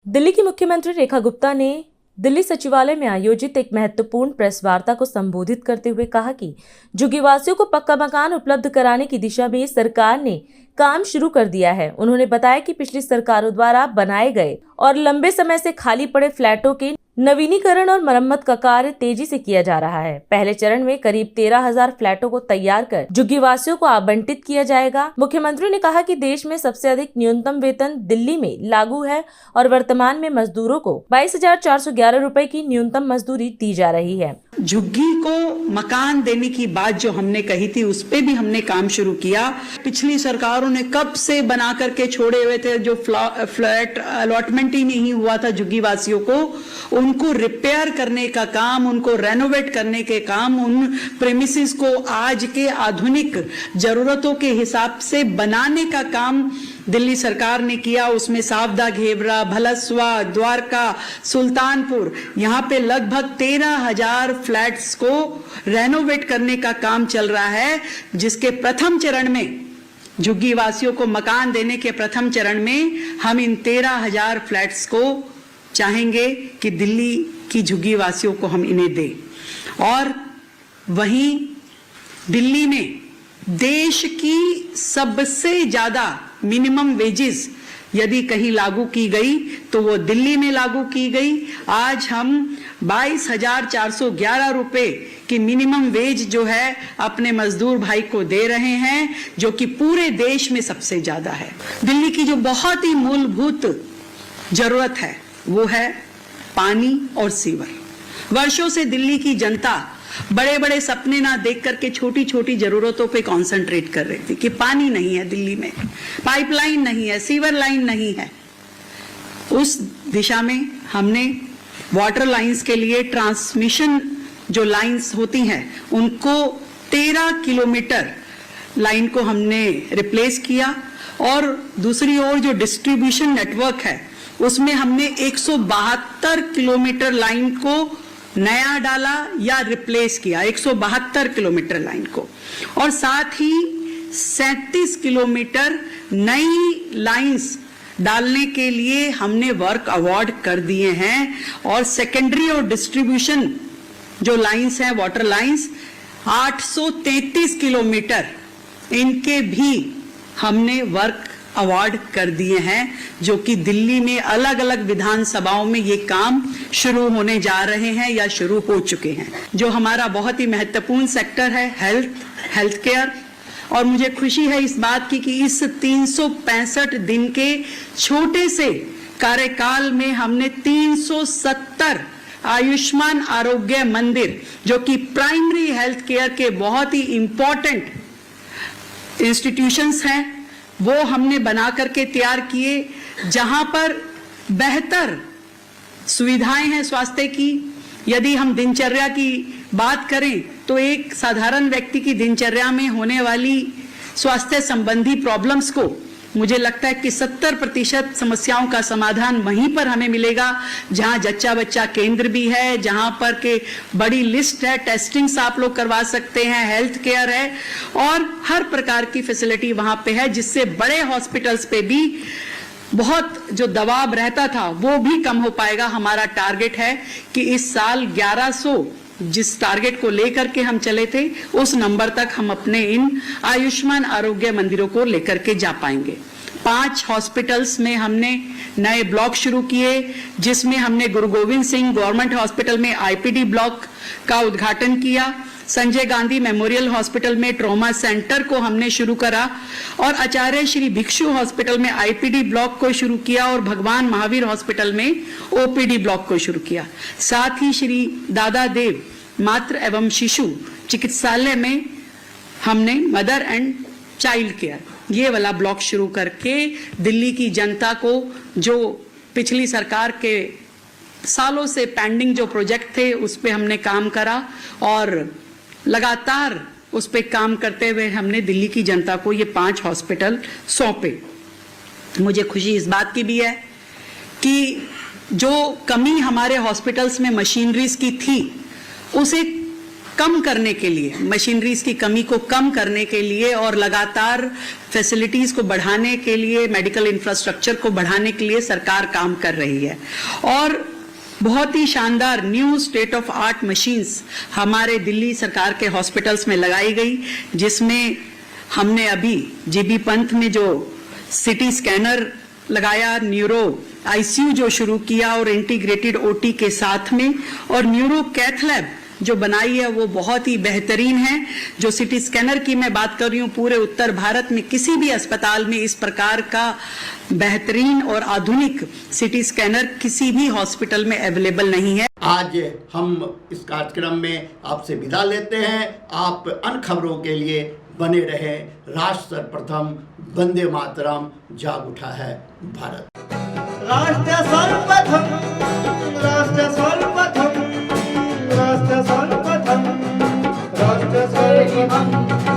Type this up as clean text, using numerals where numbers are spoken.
दिल्ली की मुख्यमंत्री रेखा गुप्ता ने दिल्ली सचिवालय में आयोजित एक महत्वपूर्ण प्रेस वार्ता को संबोधित करते हुए कहा कि झुग्गीवासियों को पक्का मकान उपलब्ध कराने की दिशा में सरकार ने काम शुरू कर दिया है। उन्होंने बताया कि पिछली सरकारों द्वारा बनाए गए और लंबे समय से खाली पड़े फ्लैटों के नवीनीकरण और मरम्मत का कार्य तेजी से किया जा रहा है। पहले चरण में करीब 13,000 फ्लैटों को तैयार कर झुग्गीवासियों को आवंटित किया जाएगा। मुख्यमंत्री ने कहा कि देश में सबसे अधिक न्यूनतम वेतन दिल्ली में लागू है और वर्तमान में मजदूरों को 22,411 रुपए की न्यूनतम मजदूरी दी जा रही है। झुग्गी को मकान देने की बात जो हमने कही थी उस पे भी हमने काम शुरू किया। पिछली सरकारों ने कब से बना करके छोड़े हुए थे, जो फ्लैट अलॉटमेंट ही नहीं हुआ था झुग्गी वासियों को, उनको रिपेयर करने का काम, उनको रेनोवेट करने के काम, उन प्रेमिसेस को आज के आधुनिक जरूरतों के हिसाब से बनाने का काम दिल्ली सरकार ने किया। उसमें सावदा, घेवरा, भलसवा, द्वारका, सुल्तानपुर, यहाँ पे लगभग 13,000 फ्लैट्स को रेनोवेट करने का काम चल रहा है, जिसके प्रथम चरण में झुग्गी वासियों को मकान देने के प्रथम चरण में हम इन 13,000 फ्लैट्स को चाहेंगे कि दिल्ली की झुग्गी वासियों को हम इन्हें दें। और वहीं दिल्ली में देश की सबसे ज्यादा मिनिमम वेजेस यदि कहीं लागू की गई तो वो दिल्ली में लागू की गई। आज हम 22,411 रुपए की मिनिमम वेज जो है अपने मजदूर भाई को दे रहे हैं, जो कि पूरे देश में सबसे ज्यादा है। दिल्ली की जो बहुत ही मूलभूत जरूरत है वो है पानी और सीवर। वर्षों से दिल्ली की जनता बड़े बड़े सपने ना देख करके छोटी छोटी जरूरतों पे कंसंट्रेट कर रही थी कि पानी नहीं है दिल्ली में, पाइपलाइन नहीं है, सीवर लाइन नहीं है। उस दिशा में हमने वाटर लाइंस के लिए ट्रांसमिशन जो लाइंस होती हैं उनको 13 किलोमीटर लाइन को हमने रिप्लेस किया, और दूसरी ओर जो डिस्ट्रीब्यूशन नेटवर्क है उसमें हमने 172 किलोमीटर लाइन को नया डाला या रिप्लेस किया, 172 किलोमीटर लाइन को, और साथ ही 37 किलोमीटर नई लाइंस डालने के लिए हमने वर्क अवार्ड कर दिए हैं। और सेकेंडरी और डिस्ट्रीब्यूशन जो लाइंस हैं, वाटर लाइंस 833 किलोमीटर, इनके भी हमने वर्क अवार्ड कर दिए हैं, जो कि दिल्ली में अलग अलग विधानसभाओं में ये काम शुरू होने जा रहे हैं या शुरू हो चुके हैं। जो हमारा बहुत ही महत्वपूर्ण सेक्टर है हेल्थ केयर, और मुझे खुशी है इस बात की कि इस 365 दिन के छोटे से कार्यकाल में हमने 370 आयुष्मान आरोग्य मंदिर, जो कि प्राइमरी हेल्थ केयर के बहुत ही इंपॉर्टेंट इंस्टीट्यूशंस हैं, वो हमने बना करके तैयार किए, जहां पर बेहतर सुविधाएं हैं स्वास्थ्य की। यदि हम दिनचर्या की बात करें तो एक साधारण व्यक्ति की दिनचर्या में होने वाली स्वास्थ्य संबंधी प्रॉब्लम्स को मुझे लगता है कि 70% समस्याओं का समाधान वहीं पर हमें मिलेगा, जहां जच्चा बच्चा केंद्र भी है, जहां पर के बड़ी लिस्ट है, टेस्टिंग्स आप लोग करवा सकते हैं, हेल्थ केयर है, और हर प्रकार की फैसिलिटी वहां पे है, जिससे बड़े हॉस्पिटल्स पे भी बहुत जो दबाव रहता था वो भी कम हो पाएगा। हमारा टारगेट है कि इस साल 1100 जिस टारगेट को लेकर के हम चले थे उस नंबर तक हम अपने इन आयुष्मान आरोग्य मंदिरों को लेकर के जा पाएंगे। 5 हॉस्पिटल्स में हमने नए ब्लॉक शुरू किए, जिसमें हमने गुरु गोविंद सिंह गवर्नमेंट हॉस्पिटल में आईपीडी ब्लॉक का उद्घाटन किया, संजय गांधी मेमोरियल हॉस्पिटल में ट्रॉमा सेंटर को हमने शुरू करा, और आचार्य श्री भिक्षु हॉस्पिटल में आईपीडी ब्लॉक को शुरू किया, और भगवान महावीर हॉस्पिटल में ओपीडी ब्लॉक को शुरू किया। साथ ही श्री दादा देव मातृ एवं शिशु चिकित्सालय में हमने मदर एंड चाइल्ड केयर ये वाला ब्लॉक शुरू करके दिल्ली की जनता को, जो पिछली सरकार के सालों से पेंडिंग जो प्रोजेक्ट थे उस पे हमने काम करा, और लगातार उस पे काम करते हुए हमने दिल्ली की जनता को ये 5 हॉस्पिटल सौंपे। मुझे खुशी इस बात की भी है कि जो कमी हमारे हॉस्पिटल्स में मशीनरीज की थी उसे कम करने के लिए, मशीनरीज की कमी को कम करने के लिए और लगातार फैसिलिटीज को बढ़ाने के लिए, मेडिकल इंफ्रास्ट्रक्चर को बढ़ाने के लिए सरकार काम कर रही है। और बहुत ही शानदार new state of art machines हमारे दिल्ली सरकार के हॉस्पिटल्स में लगाई गई, जिसमें हमने अभी जीबी पंत में जो सिटी स्कैनर लगाया, न्यूरो आईसीयू जो शुरू किया और इंटीग्रेटेड ओटी के साथ में, और न्यूरो कैथ लैब जो बनाई है वो बहुत ही बेहतरीन है। जो सिटी स्कैनर की मैं बात कर रही हूँ, पूरे उत्तर भारत में किसी भी अस्पताल में इस प्रकार का बेहतरीन और आधुनिक सिटी स्कैनर किसी भी हॉस्पिटल में अवेलेबल नहीं है। आज हम इस कार्यक्रम में आपसे विदा लेते हैं। आप अन्य खबरों के लिए बने रहे। राष्ट्र सर्वप्रथम, वंदे मातरम, जाग उठा है भारत। राष्ट्र सर्वप्रथम, राष्ट्र सर्वप्रथम, राष्ट्र सर्वप्रथम, राष्ट्र सर्वप्रथम।